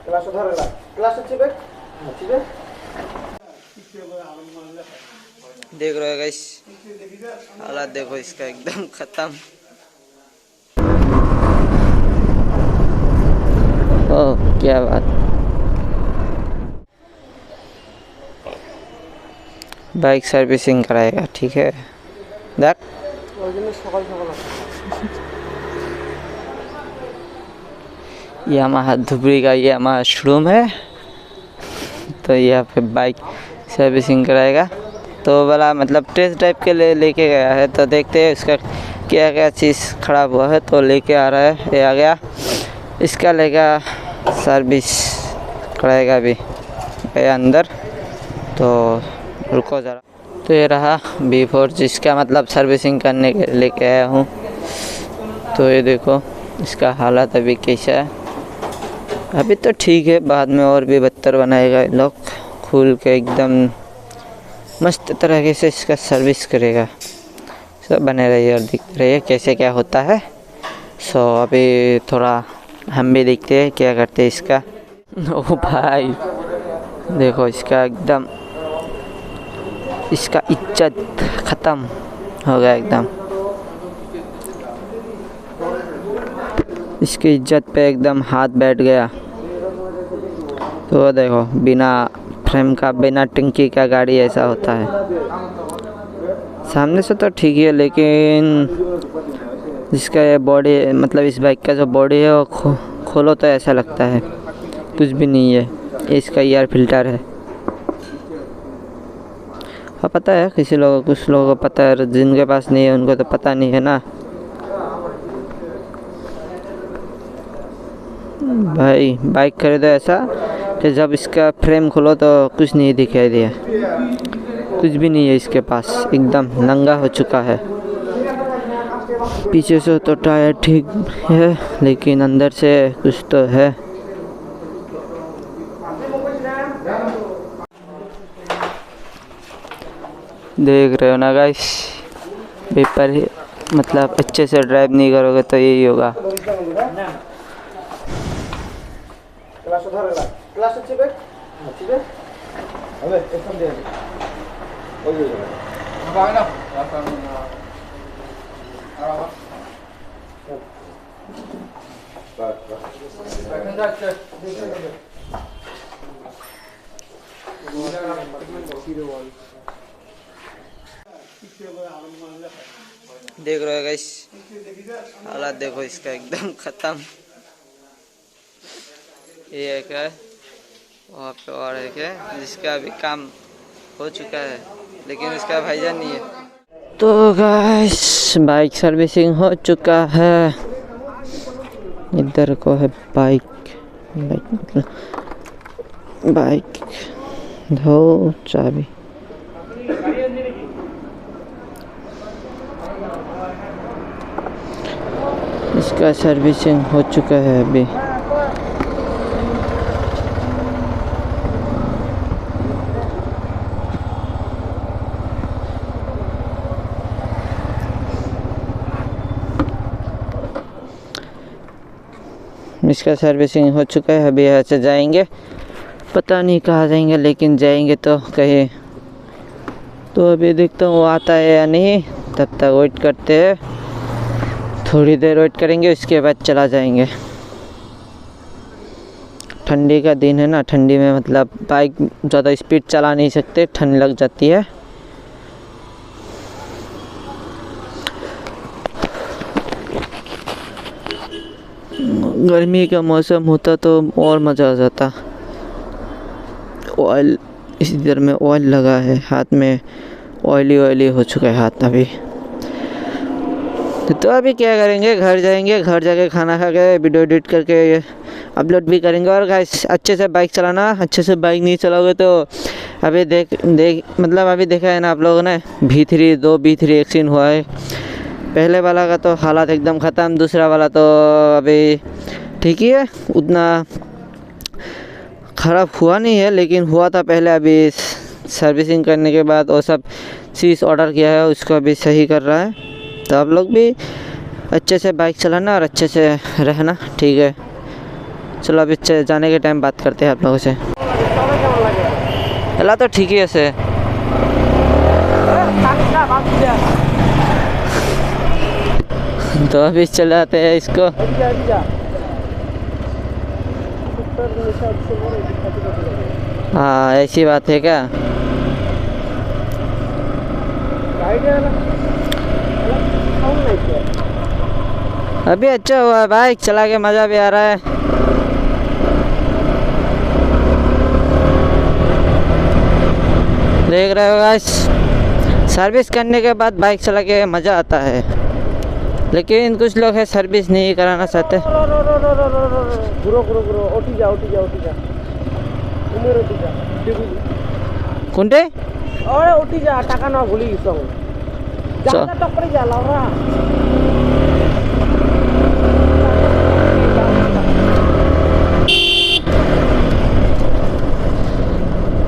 देख रहे हो गाइस, हालात देखो इसका एकदम खत्म। ओह क्या बात, बाइक सर्विसिंग कराएगा, ठीक है। देख यामाहा धुबरी का यामाहा शोरूम है, तो यहाँ पे बाइक सर्विसिंग कराएगा। तो वाला मतलब टेस्ट ड्राइव के लिए लेके गया है, तो देखते हैं इसका क्या क्या चीज़ ख़राब हुआ है। तो लेके आ रहा है, ये आ गया, इसका लेगा सर्विस कराएगा अभी गया अंदर। तो रुको ज़रा। तो ये रहा B4 जिसका मतलब सर्विसिंग करने के लेके आया हूँ। तो ये देखो इसका हालत अभी कैसा है। अभी तो ठीक है, बाद में और भी बदतर बनाएगा लोग, खुल के एकदम मस्त तरीके से इसका सर्विस करेगा। सब बने रहिए और देखते रहिए कैसे क्या होता है। सो अभी थोड़ा हम भी देखते हैं क्या करते हैं इसका। ओ भाई देखो इसका एकदम, इसका इज्जत ख़त्म हो गया एकदम, इसकी इज्जत पे एकदम हाथ बैठ गया। तो देखो बिना फ्रेम का, बिना टंकी का गाड़ी ऐसा होता है। सामने से तो ठीक है, लेकिन जिसका ये बॉडी मतलब इस बाइक का जो बॉडी है वो खोलो तो ऐसा लगता है कुछ भी नहीं है। इसका एयर फिल्टर है, हाँ पता है किसी लोगों को, कुछ लोगों को पता है, जिनके पास नहीं है उनको तो पता नहीं है ना भाई। बाइक खरीदो ऐसा कि जब इसका फ्रेम खोलो तो कुछ नहीं दिखाई दिया, कुछ भी नहीं है इसके पास, एकदम नंगा हो चुका है। पीछे से तो टायर ठीक है, लेकिन अंदर से कुछ तो है। देख रहे हो ना गाइस, पेपर ही मतलब अच्छे से ड्राइव नहीं करोगे तो यही होगा। देख रहे हो गाइस, हालात देखो इसका एकदम खत्म। ये एक है, वहाँ पे और एक है जिसका अभी काम हो चुका है, लेकिन इसका भाईजान नहीं है। तो गाइस बाइक सर्विसिंग हो चुका है। इधर को है बाइक धो चाबी। इसका सर्विसिंग हो चुका है अभी। इसका सर्विसिंग हो चुका है, अभी यहाँ से जाएंगे, पता नहीं कहाँ जाएंगे, लेकिन जाएंगे तो कहीं। तो अभी देखता हूँ वो आता है या नहीं, तब तक वेट करते हैं, थोड़ी देर वेट करेंगे, उसके बाद चला जाएंगे। ठंडी का दिन है ना, ठंडी में मतलब बाइक ज़्यादा स्पीड चला नहीं सकते, ठंड लग जाती है। गर्मी का मौसम होता तो और मज़ा आ जाता। ऑयल, इधर में ऑयल लगा है, हाथ में ऑयली हो चुका है हाथ अभी। तो अभी क्या करेंगे, घर जाएंगे, घर जाके खाना खा के वीडियो एडिट करके अपलोड भी करेंगे। और गाइस अच्छे से बाइक चलाना, अच्छे से बाइक नहीं चलाओगे तो अभी मतलब अभी देखा है ना आप लोगों ने, दो B3 एक्सीडेंट हुआ है। पहले वाला का तो हालत एकदम ख़त्म, दूसरा वाला तो अभी ठीक ही है, उतना ख़राब हुआ नहीं है, लेकिन हुआ था पहले। अभी सर्विसिंग करने के बाद वो सब चीज़ ऑर्डर किया है, उसको अभी सही कर रहा है। तो आप लोग भी अच्छे से बाइक चलाना और अच्छे से रहना, ठीक है। चलो अभी जाने के टाइम बात करते हैं आप लोगों से। चला तो ठीक ही है। तो अभी चलाते हैं इसको। हाँ ऐसी बात है क्या? अभी अच्छा हुआ है, बाइक चला के मज़ा भी आ रहा है। देख रहे हो गाइस, सर्विस करने के बाद बाइक चला के मज़ा आता है, लेकिन कुछ लोग है सर्विस नहीं कराना चाहते। कुंटे उठी जा टाका ना भूली जा लाउरा।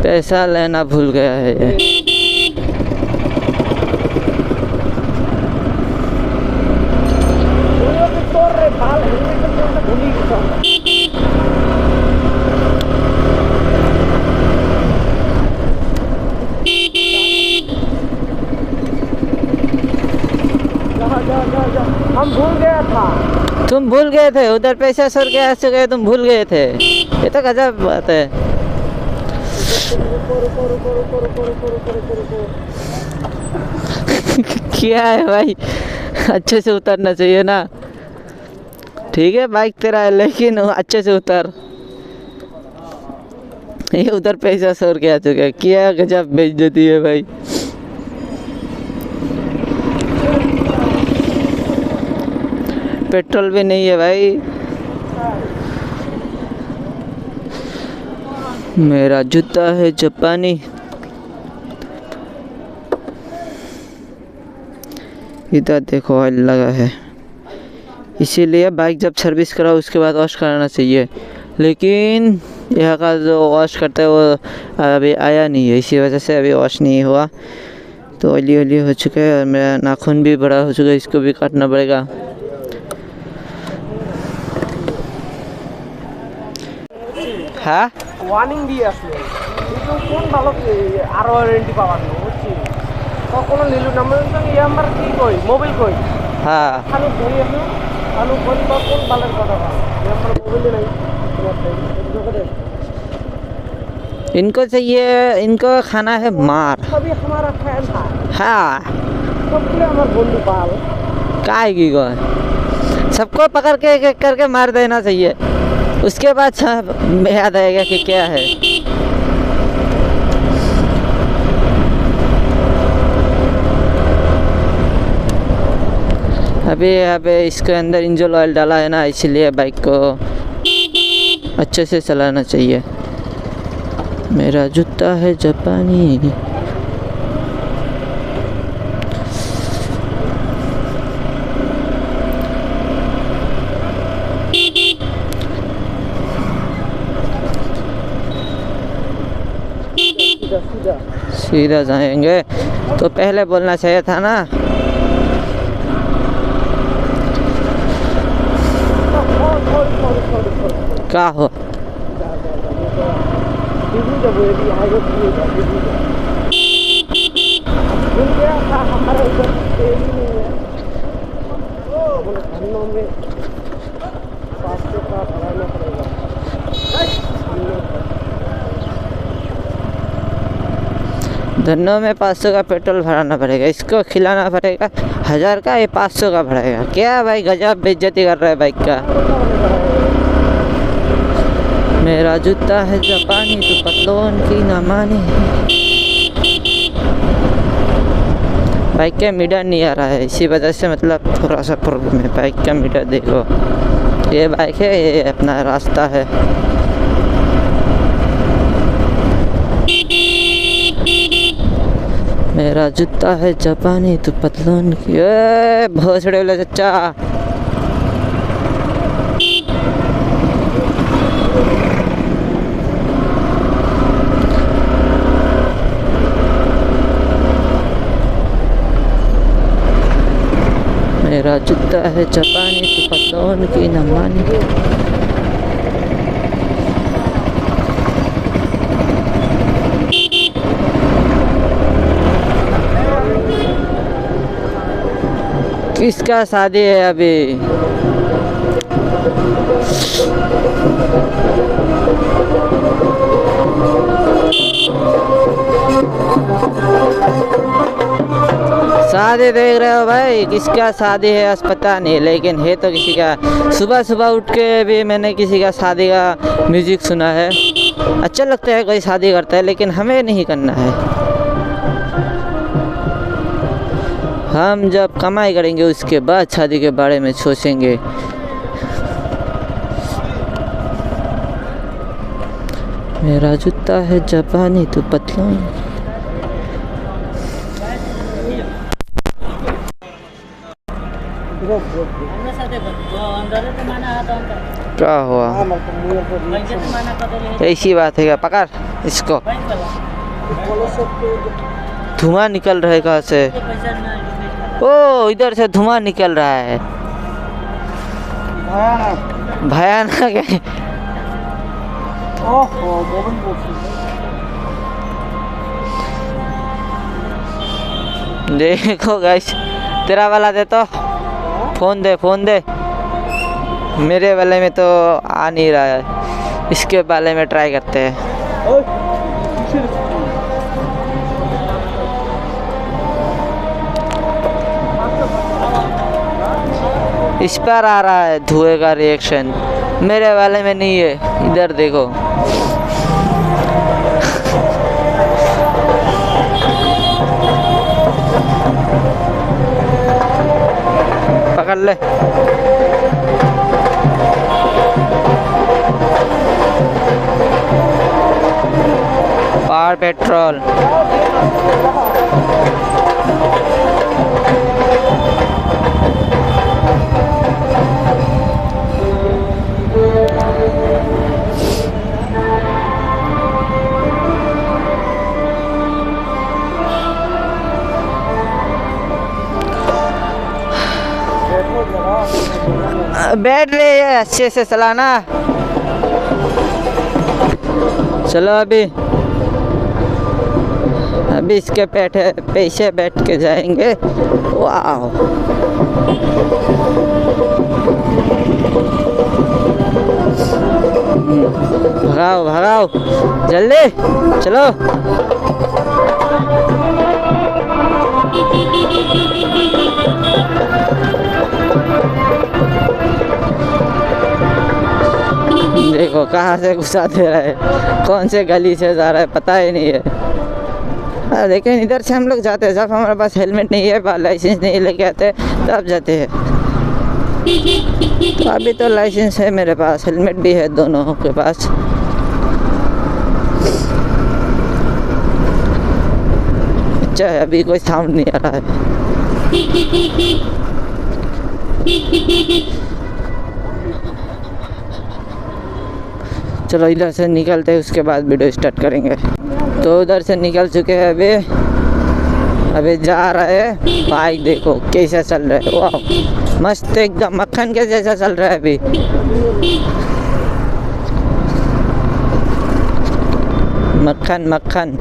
पैसा लेना भूल गया है ये। हम भूल गया था। तुम भूल गए थे, उधर पैसा सर के आ चुके, तुम भूल गए थे। ये तो गजब बात है। क्या है भाई, अच्छे से उतरना चाहिए ना। ठीक है बाइक तेरा है, लेकिन अच्छे से उतर। ये उधर पैसा सर के आ चुका, क्या गजब बेइज्जती है भाई। पेट्रोल भी नहीं है भाई। मेरा जूता है जापानी। इधर देखो ऑयल लगा है, इसीलिए बाइक जब सर्विस कराओ उसके बाद वॉश कराना चाहिए, लेकिन यहाँ का जो वॉश करता है वो अभी आया नहीं है, इसी वजह से अभी वॉश नहीं हुआ। तो ऑयली ऑयली हो चुका है और मेरा नाखून भी बड़ा हो चुका है, इसको भी काटना पड़ेगा। हाँ ওয়ার্নিং দিয়ে আসলো, কিন্তু কোন ভালোকে আরো ওয়ারেন্টি পাওয়ার না বুঝছি। কখনো নিলু নাম্বার ই আমার কি কই মোবাইল কই। हाँ খালু ধরে আসলো, খালু কোন বা কোন ভালোর কথা বল, আমার মোবাইলে নাই তোমার। इनको चाहिए, इनको खाना है मार। सभी हमारा फैन था। हाँ सबके हमारा बंधु पाल। काय की को सबको पकड़ के एक एक करके मार देना चाहिए, उसके बाद सब याद आएगा कि क्या है। अभी यहाँ पे इसके अंदर इंजन ऑयल डाला है ना, इसलिए बाइक को अच्छे से चलाना चाहिए। मेरा जूता है जापानी। सीधा जाएंगे तो पहले बोलना चाहिए था ना। क्या हो धन्नो में 500 का पेट्रोल भराना पड़ेगा, इसको खिलाना पड़ेगा 1000 का, ये 500 का भरेगा। क्या भाई गजब बेइज्जती कर रहा है बाइक का। मेरा जूता है जापानी तो पतलों की ना माने। बाइक का मीटर नहीं आ रहा है, इसी वजह से मतलब थोड़ा सा प्रॉब्लम है। बाइक का मीटर देखो, ये बाइक है, ये अपना रास्ता है। मेरा जूता है जापानी तो पतलून की। भोसड़े वाला चचा, मेरा जूता है जापानी तो पतलून की न मानी। किसका शादी है अभी? शादी देख रहे हो भाई, किसका शादी है आज पता नहीं, लेकिन है तो किसी का। सुबह सुबह उठ के भी मैंने किसी का शादी का म्यूजिक सुना है। अच्छा लगता है कोई शादी करता है, लेकिन हमें नहीं करना है। हम जब कमाई करेंगे उसके बाद शादी के बारे में सोचेंगे। मेरा जूता है जापानी तो पतलून। क्या हुआ? ऐसी बात है क्या? पकड़ इसको। धुआं निकल रहा है कहाँ से? ओ इधर से धुआं निकल रहा है। भयानक है। देखो गाइस, तेरा वाला दे तो, फोन दे फोन दे। मेरे वाले में तो आ नहीं रहा है, इसके वाले में ट्राई करते हैं। इस पर आ रहा है धुएं का रिएक्शन, मेरे वाले में नहीं है। इधर देखो। पकड़ ले। Power petrol. बैठ रहे हैं, अच्छे से चलाना। चलो अभी इसके पीछे बैठ के जाएंगे। वाह, भगाओ भगाओ जल्दी चलो। देखो कहाँ से घुसा दे रहा है, कौन से गली से जा रहा है पता ही नहीं है। लेकिन इधर से हम लोग जाते हैं जब हमारे पास हेलमेट नहीं है, लाइसेंस नहीं लेके आते तब जाते हैं। अभी तो लाइसेंस है मेरे पास, हेलमेट भी है, दोनों के पास। अच्छा है, अभी कोई साउंड नहीं आ रहा है। चलो इधर से निकलते हैं, उसके बाद वीडियो स्टार्ट करेंगे। तो उधर से निकल चुके हैं, अभी जा रहे हैं। बाइक देखो कैसा चल रहा है, वाह मस्त एकदम मक्खन के जैसा चल रहा है अभी। मक्खन मक्खन।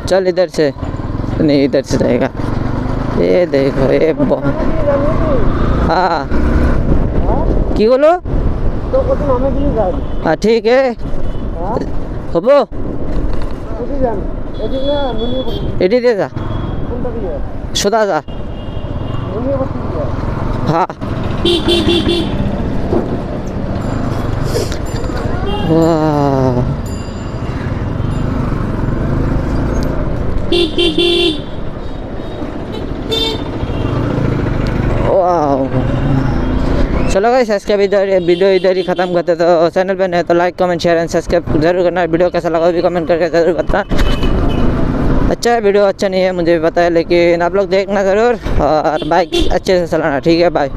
चल इधर से नहीं, इधर से जाएगा। ये देखो ये हाँ की बोलो हाँ ठीक है हबो एटी दे जा सोदा जा हाँ वाह चलो गाइस आज का वीडियो इधर ही खत्म करते। तो चैनल पे नए तो like comment share and subscribe जरूर करना। वीडियो कैसा लगा भी कमेंट करके ज़रूर बताना। अच्छा है वीडियो, अच्छा नहीं है मुझे भी पता है, लेकिन आप लोग देखना ज़रूर और बाइक अच्छे से चलाना। ठीक है, बाय।